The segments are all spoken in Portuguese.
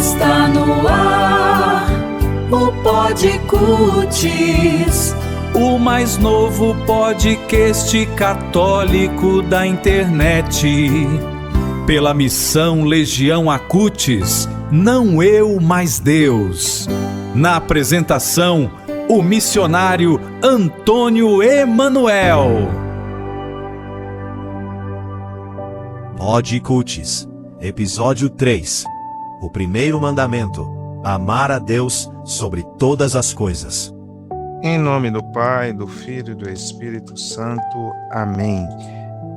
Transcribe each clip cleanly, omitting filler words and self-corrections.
Está no ar o Pod Cutis, o mais novo podcast católico da internet. Pela missão Legião Acutis, não eu, mas Deus. Na apresentação, o missionário Antônio Emanuel. Pod Cutis, episódio 3. O primeiro mandamento: amar a Deus sobre todas as coisas. Em nome do Pai, do Filho e do Espírito Santo. Amém.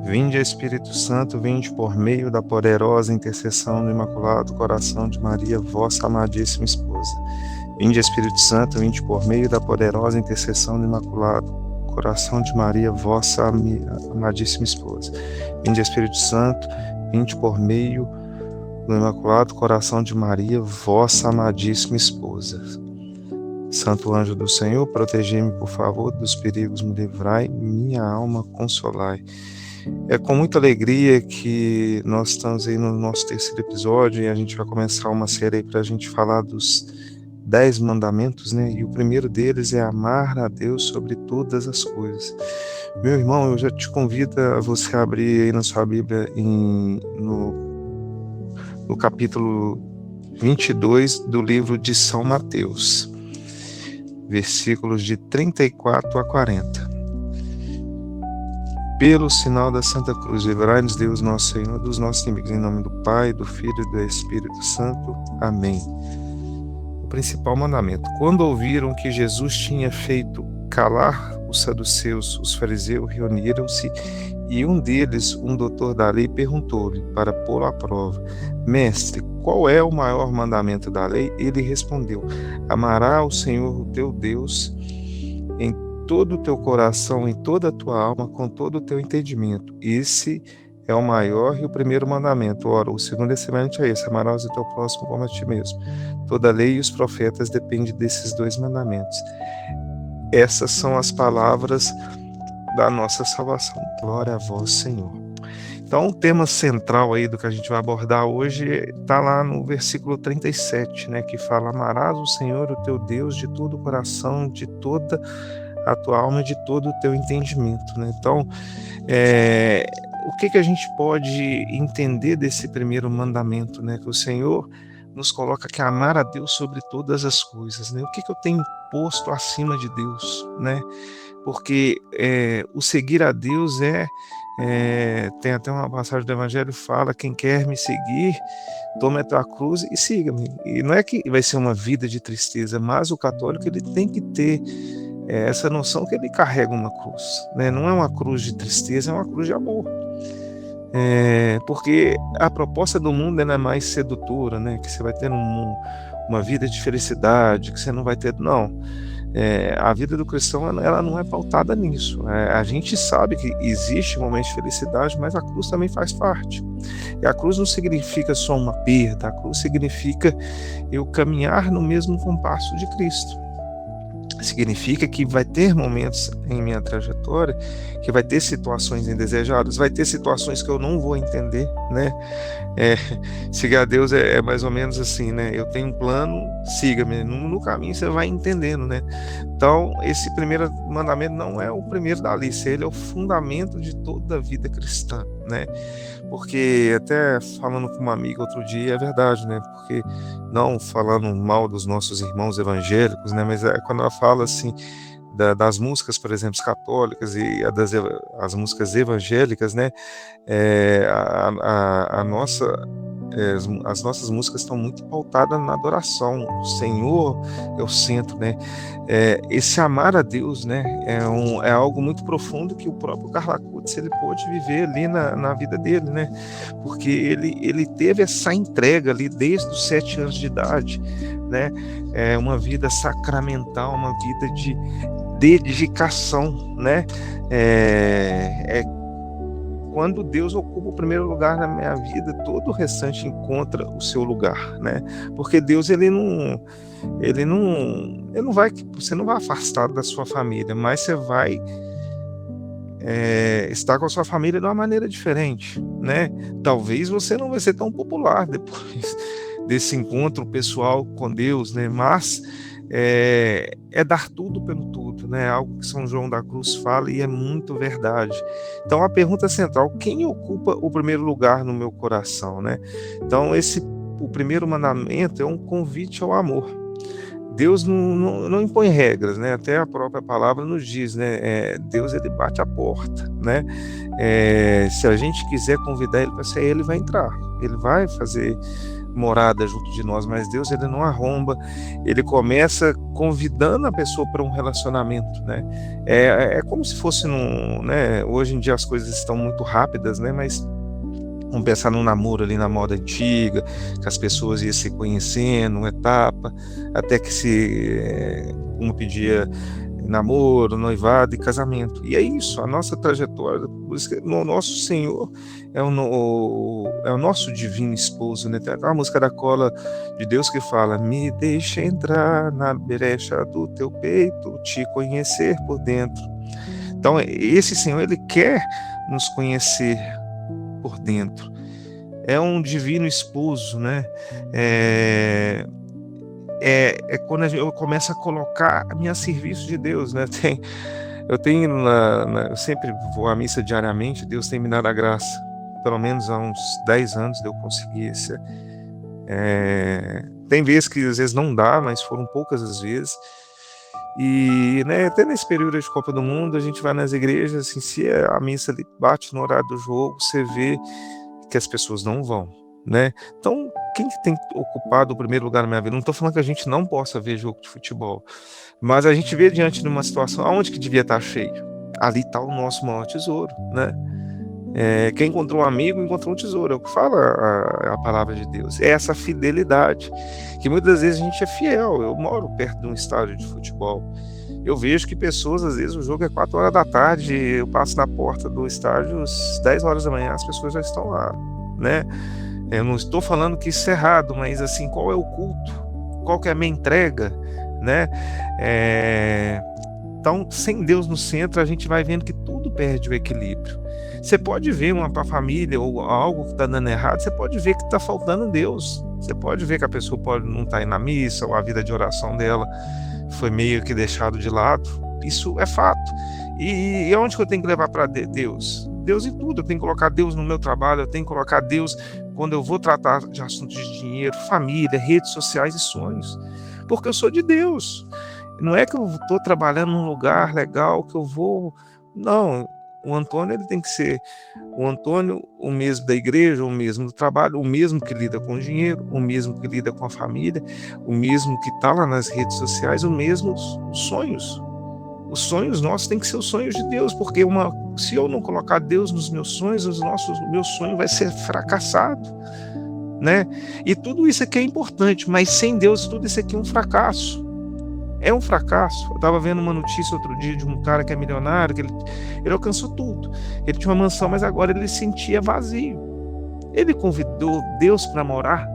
Vinde, Espírito Santo, vinde por meio da poderosa intercessão do Imaculado Coração de Maria, vossa amadíssima esposa. Vinde, Espírito Santo, vinde por meio da poderosa intercessão do Imaculado Coração de Maria, vossa amadíssima esposa. Vinde, Espírito Santo, vinde por meio do Imaculado Coração de Maria, vossa amadíssima esposa. Santo anjo do Senhor, protegei-me, por favor, dos perigos, me livrai, minha alma consolai. É com muita alegria que nós estamos aí no nosso terceiro episódio e a gente vai começar uma série aí para a gente falar dos 10 mandamentos, né? E o primeiro deles é amar a Deus sobre todas as coisas. Meu irmão, eu já te convido a você abrir aí na sua Bíblia no capítulo 22 do livro de São Mateus, versículos de 34 a 40. Pelo sinal da Santa Cruz, livrai-nos Deus nosso Senhor dos nossos inimigos, em nome do Pai, do Filho e do Espírito Santo. Amém. O principal mandamento: quando ouviram que Jesus tinha feito calar os saduceus, os fariseus reuniram-se, e um deles, um doutor da lei, perguntou-lhe, para pô-lo à prova: Mestre, qual é o maior mandamento da lei? Ele respondeu: amarás o Senhor, o teu Deus, em todo o teu coração, em toda a tua alma, com todo o teu entendimento. Esse é o maior e o primeiro mandamento. Ora, o segundo é semelhante a esse: amarás o teu próximo como a ti mesmo. Toda a lei e os profetas dependem desses 2 mandamentos. Essas são as palavras da nossa salvação. Glória a vós, Senhor. Então, o tema central aí do que a gente vai abordar hoje está lá no versículo 37, né, que fala: amarás o Senhor, o teu Deus, de todo o coração, de toda a tua alma, de todo o teu entendimento, né? Então, o que a gente pode entender desse primeiro mandamento, né? Que o Senhor nos coloca que amar a Deus sobre todas as coisas, né? O que eu tenho posto acima de Deus, né? Porque o seguir a Deus tem até uma passagem do Evangelho que fala: quem quer me seguir, tome a tua cruz e siga-me. E não é que vai ser uma vida de tristeza, mas o católico ele tem que ter essa noção que ele carrega uma cruz, né? Não é uma cruz de tristeza, é uma cruz de amor. Porque a proposta do mundo não é mais sedutora, né? Que você vai ter uma vida de felicidade, que você não vai ter... Não. A vida do cristão ela não é pautada nisso. A gente sabe que existe um momento de felicidade, mas a cruz também faz parte. E a cruz não significa só uma perda, a cruz significa eu caminhar no mesmo compasso de Cristo. Significa que vai ter momentos em minha trajetória que vai ter situações indesejadas, vai ter situações que eu não vou entender, né? Seguir a Deus é mais ou menos assim, né? Eu tenho um plano, siga-me. No caminho você vai entendendo, né? Então, esse primeiro mandamento não é o primeiro da lista, ele é o fundamento de toda a vida cristã, né? Porque até falando com uma amiga outro dia, é verdade, né? Porque não falando mal dos nossos irmãos evangélicos, né? Mas quando ela fala assim das músicas, por exemplo, católicas e as músicas evangélicas, né? As nossas músicas estão muito pautadas na adoração. O Senhor é o centro, né? Esse amar a Deus, né? É algo muito profundo que o próprio Carlo Acutis ele pôde viver ali na vida dele, né? Porque ele teve essa entrega ali desde os 7 anos de idade, né? Uma vida sacramental, uma vida de dedicação, né? Quando Deus ocupa o primeiro lugar na minha vida, todo o restante encontra o seu lugar, né? Porque Deus ele não vai, você não vai afastado da sua família, mas você vai estar com a sua família de uma maneira diferente, né? Talvez você não vai ser tão popular depois desse encontro pessoal com Deus, né? Mas é dar tudo pelo tudo, né? Algo que São João da Cruz fala e é muito verdade. Então a pergunta central: quem ocupa o primeiro lugar no meu coração, né? Então o primeiro mandamento é um convite ao amor. Deus não impõe regras, né? Até a própria palavra nos diz, né? Deus, ele bate a porta, né? Se a gente quiser convidar ele para sair, ele vai entrar, ele vai fazer morada junto de nós, mas Deus, ele não arromba, ele começa convidando a pessoa para um relacionamento, né? É como se fosse né? Hoje em dia as coisas estão muito rápidas, né? Mas vamos pensar num namoro ali na moda antiga, que as pessoas iam se conhecendo, uma etapa, até que uma pedia namoro, noivado e casamento. E é isso, a nossa trajetória, por isso que o nosso Senhor é o nosso divino esposo, né? Tem aquela música da Cola de Deus que fala: me deixa entrar na brecha do teu peito, te conhecer por dentro. Então esse Senhor, ele quer nos conhecer por dentro. É um divino esposo, né? Quando eu começo a colocar a mim a serviço de Deus, né? Eu sempre vou à missa diariamente. Deus tem me dado a graça, pelo menos há uns 10 anos, de eu conseguir isso. Tem vezes que às vezes não dá, mas foram poucas as vezes. E, né, até nesse período de Copa do Mundo, a gente vai nas igrejas, assim, se a missa ali bate no horário do jogo, você vê que as pessoas não vão, né? Então, quem que tem ocupado o primeiro lugar na minha vida? Não estou falando que a gente não possa ver jogo de futebol, mas a gente vê diante de uma situação aonde que devia estar cheio. Ali está o nosso maior tesouro, né? Quem encontrou um amigo encontrou um tesouro, é o que fala a palavra de Deus. É essa fidelidade, que muitas vezes a gente é fiel. Eu moro perto de um estádio de futebol, eu vejo que pessoas, às vezes o jogo é 4 horas da tarde, eu passo na porta do estádio às 10 horas da manhã, as pessoas já estão lá, né? Eu não estou falando que isso é errado, mas assim, qual é o culto? Qual que é a minha entrega, né? Então, sem Deus no centro, a gente vai vendo que tudo perde o equilíbrio. Você pode ver uma família ou algo que está dando errado, você pode ver que está faltando Deus. Você pode ver que a pessoa pode não estar indo na missa, ou a vida de oração dela foi meio que deixado de lado. Isso é fato. E onde que eu tenho que levar para Deus? Deus em tudo. Eu tenho que colocar Deus no meu trabalho, eu tenho que colocar Deus quando eu vou tratar de assuntos de dinheiro, família, redes sociais e sonhos. Porque eu sou de Deus. Não é que eu estou trabalhando num lugar legal, que eu vou... Não, o Antônio, ele tem que ser o Antônio, o mesmo da igreja, o mesmo do trabalho, o mesmo que lida com o dinheiro, o mesmo que lida com a família, o mesmo que está lá nas redes sociais, o mesmo os sonhos. Os sonhos nossos têm que ser os sonhos de Deus, porque se eu não colocar Deus nos meus sonhos, meu sonho vai ser fracassado, né? E tudo isso aqui é importante, mas sem Deus tudo isso aqui é um fracasso. É um fracasso. Eu estava vendo uma notícia outro dia de um cara que é milionário, que ele alcançou tudo. Ele tinha uma mansão, mas agora ele se sentia vazio. Ele convidou Deus para morar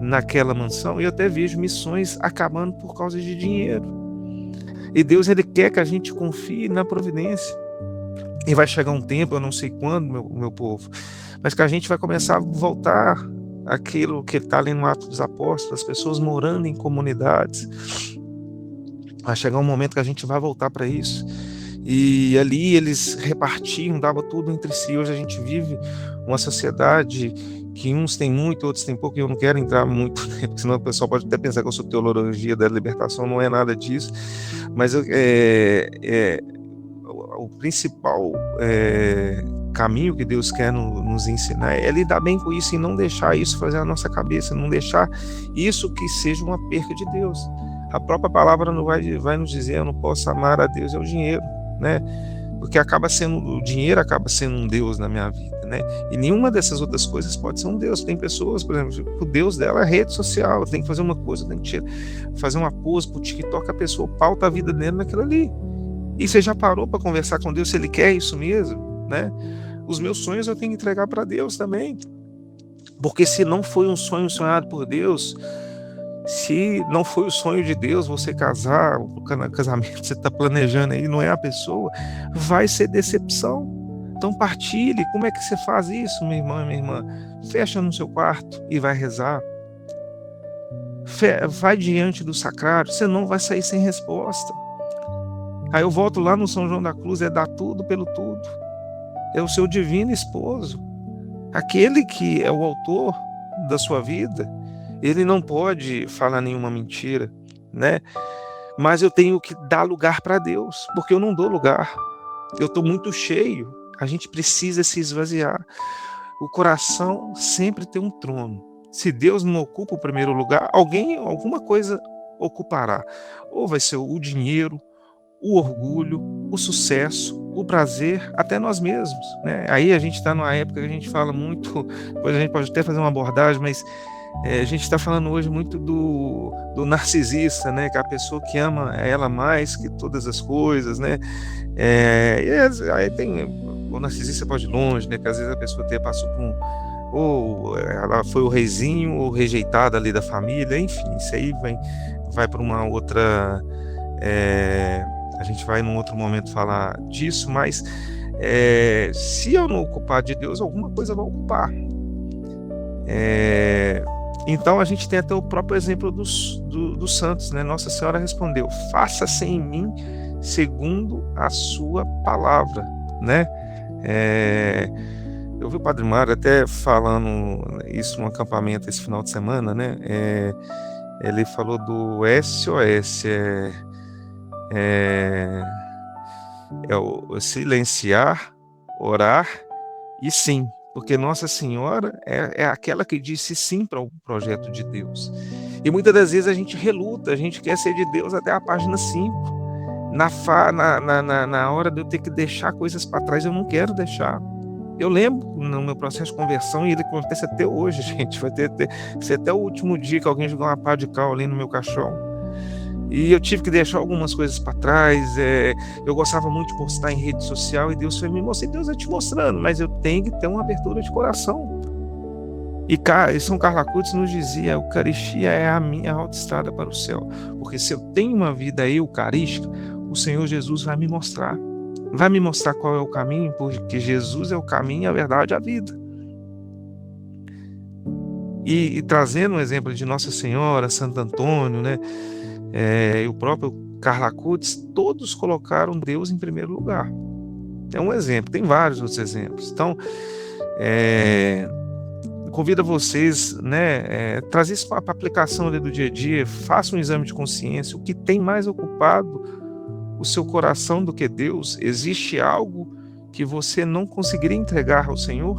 naquela mansão, e eu até vejo missões acabando por causa de dinheiro. E Deus, ele quer que a gente confie na providência. E vai chegar um tempo, eu não sei quando, meu povo, mas que a gente vai começar a voltar àquilo que está ali no Atos dos Apóstolos, as pessoas morando em comunidades. Vai chegar um momento que a gente vai voltar para isso. E ali eles repartiam, davam tudo entre si. Hoje a gente vive uma sociedade que uns têm muito, outros têm pouco, e eu não quero entrar muito, porque senão o pessoal pode até pensar que eu sou teologia da libertação, não é nada disso. Mas o principal caminho que Deus quer nos ensinar é lidar bem com isso e não deixar isso fazer a nossa cabeça, não deixar isso que seja uma perca de Deus. A própria palavra não vai nos dizer: eu não posso amar a Deus e o dinheiro, né? Porque o dinheiro acaba sendo um Deus na minha vida, né? E nenhuma dessas outras coisas pode ser um Deus. Tem pessoas, por exemplo, o Deus dela é rede social, tem que fazer uma coisa, tem que fazer uma pose pro TikTok, a pessoa pauta a vida dele naquilo ali. E você já parou para conversar com Deus se ele quer isso mesmo, né? Os meus sonhos eu tenho que entregar para Deus também. Porque se não foi um sonho sonhado por Deus, se não foi o sonho de Deus você casar, o casamento que você está planejando aí não é a pessoa, vai ser decepção. Então partilhe. Como é que você faz isso, minha irmã, minha irmã? Fecha no seu quarto e vai rezar. vai diante do sacrário, você não vai sair sem resposta. Aí eu volto lá no São João da Cruz, é dar tudo pelo tudo. É o seu divino esposo. Aquele que é o autor da sua vida, ele não pode falar nenhuma mentira, né? Mas eu tenho que dar lugar para Deus, porque eu não dou lugar. Eu estou muito cheio. A gente precisa se esvaziar. O coração sempre tem um trono. Se Deus não ocupa o primeiro lugar, alguma coisa ocupará. Ou vai ser o dinheiro, o orgulho, o sucesso, o prazer, até nós mesmos, né? Aí a gente está numa época que a gente fala muito, depois a gente pode até fazer uma abordagem, mas a gente está falando hoje muito do narcisista, né? Que é a pessoa que ama ela mais que todas as coisas, né? Aí tem o narcisista pode ir longe, né? Que às vezes a pessoa passou por ou ela foi o reizinho ou rejeitada ali da família, enfim, isso aí vai para uma outra. A gente vai num outro momento falar disso, mas se eu não ocupar de Deus, alguma coisa vai ocupar. Então a gente tem até o próprio exemplo dos santos, né? Nossa Senhora respondeu: faça-se em mim segundo a sua palavra, né? Eu vi o Padre Mário até falando isso num acampamento esse final de semana, né? Ele falou do SOS, o silenciar, orar e sim, porque Nossa Senhora é aquela que disse sim para o projeto de Deus. E muitas das vezes a gente reluta, a gente quer ser de Deus até a página 5. Na hora de eu ter que deixar coisas para trás, eu não quero deixar. Eu lembro no meu processo de conversão, e ele acontece até hoje, gente. Vai ser até o último dia que alguém jogou uma pá de cal ali no meu caixão. E eu tive que deixar algumas coisas para trás. Eu gostava muito de postar em rede social, e Deus foi me mostrando. Deus vai te mostrando, mas eu tenho que ter uma abertura de coração. E São Carlos Acutis nos dizia: a Eucaristia é a minha autoestrada para o céu. Porque se eu tenho uma vida eucarística, o Senhor Jesus vai me mostrar. Vai me mostrar qual é o caminho, porque Jesus é o caminho, a verdade e a vida. E trazendo um exemplo de Nossa Senhora, Santo Antônio, né? E o próprio Carlos Acutis, todos colocaram Deus em primeiro lugar. É um exemplo, tem vários outros exemplos. Então, convido a vocês, né, trazer isso para a aplicação ali do dia a dia, faça um exame de consciência. O que tem mais ocupado o seu coração do que Deus? Existe algo que você não conseguiria entregar ao Senhor?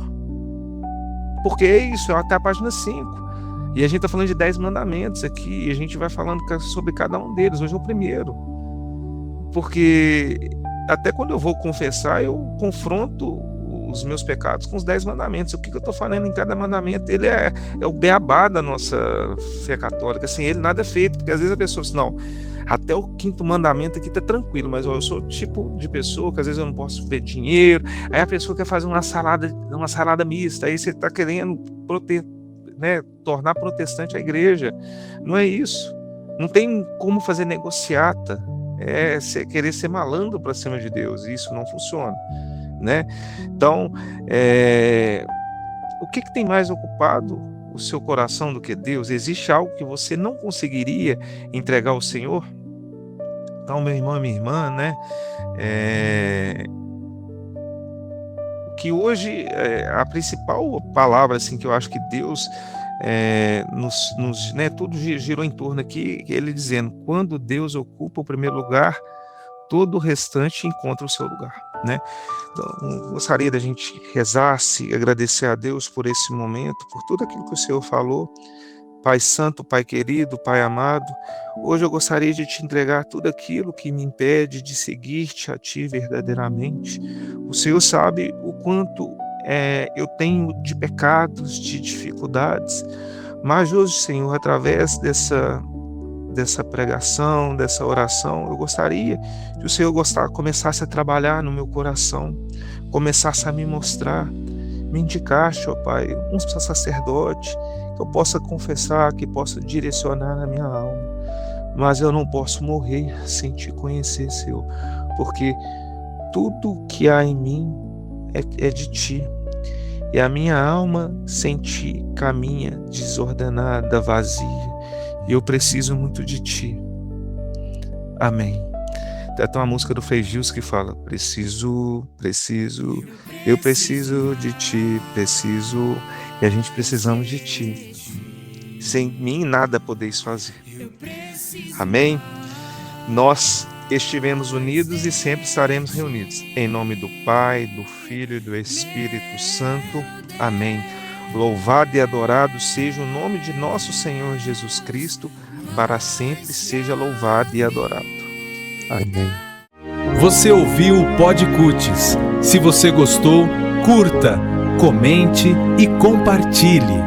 Porque é isso, até a página 5. E a gente está falando de 10 mandamentos aqui, e a gente vai falando sobre cada um deles. Hoje é o primeiro. Porque até quando eu vou confessar, eu confronto os meus pecados com os 10 mandamentos. O que eu estou falando em cada mandamento? Ele é o beabá da nossa fé católica. Sem ele nada é feito, porque às vezes a pessoa diz: não, até o 5º mandamento aqui tá tranquilo, mas eu sou o tipo de pessoa que às vezes eu não posso ver dinheiro. Aí a pessoa quer fazer uma salada mista, aí você está querendo tornar protestante a igreja. Não é isso. Não tem como fazer negociata. Querer ser malandro para cima de Deus. Isso não funciona, né? Então, o que tem mais ocupado o seu coração do que Deus? Existe algo que você não conseguiria entregar ao Senhor? Então, meu irmão e minha irmã, né? Que hoje a principal palavra assim que eu acho que Deus tudo girou em torno aqui, ele dizendo: quando Deus ocupa o primeiro lugar, todo o restante encontra o seu lugar, né? Então, gostaria da gente rezar, agradecer a Deus por esse momento, por tudo aquilo que o Senhor falou. Pai Santo, Pai querido, Pai amado, hoje eu gostaria de te entregar tudo aquilo que me impede de seguir-te a Ti verdadeiramente. O Senhor sabe o quanto eu tenho de pecados, de dificuldades, mas hoje, Senhor, através dessa pregação, dessa oração, eu gostaria que o Senhor começasse a trabalhar no meu coração, começasse a me mostrar, me indicaste, ó Pai, um sacerdote que eu possa confessar, que possa direcionar a minha alma. Mas eu não posso morrer sem te conhecer, Senhor, porque tudo que há em mim é de ti. E a minha alma sem ti caminha desordenada, vazia. e eu preciso muito de Ti. Amém. Tem uma música do Frei Gilson que fala: eu preciso de Ti, e a gente precisamos de Ti. Sem mim nada podeis fazer. Amém? Nós estivemos unidos e sempre estaremos reunidos. Em nome do Pai, do Filho e do Espírito Santo. Amém. Louvado e adorado seja o nome de nosso Senhor Jesus Cristo, para sempre seja louvado e adorado. Amém. Você ouviu o Pod Cutis. Se você gostou, curta, comente e compartilhe.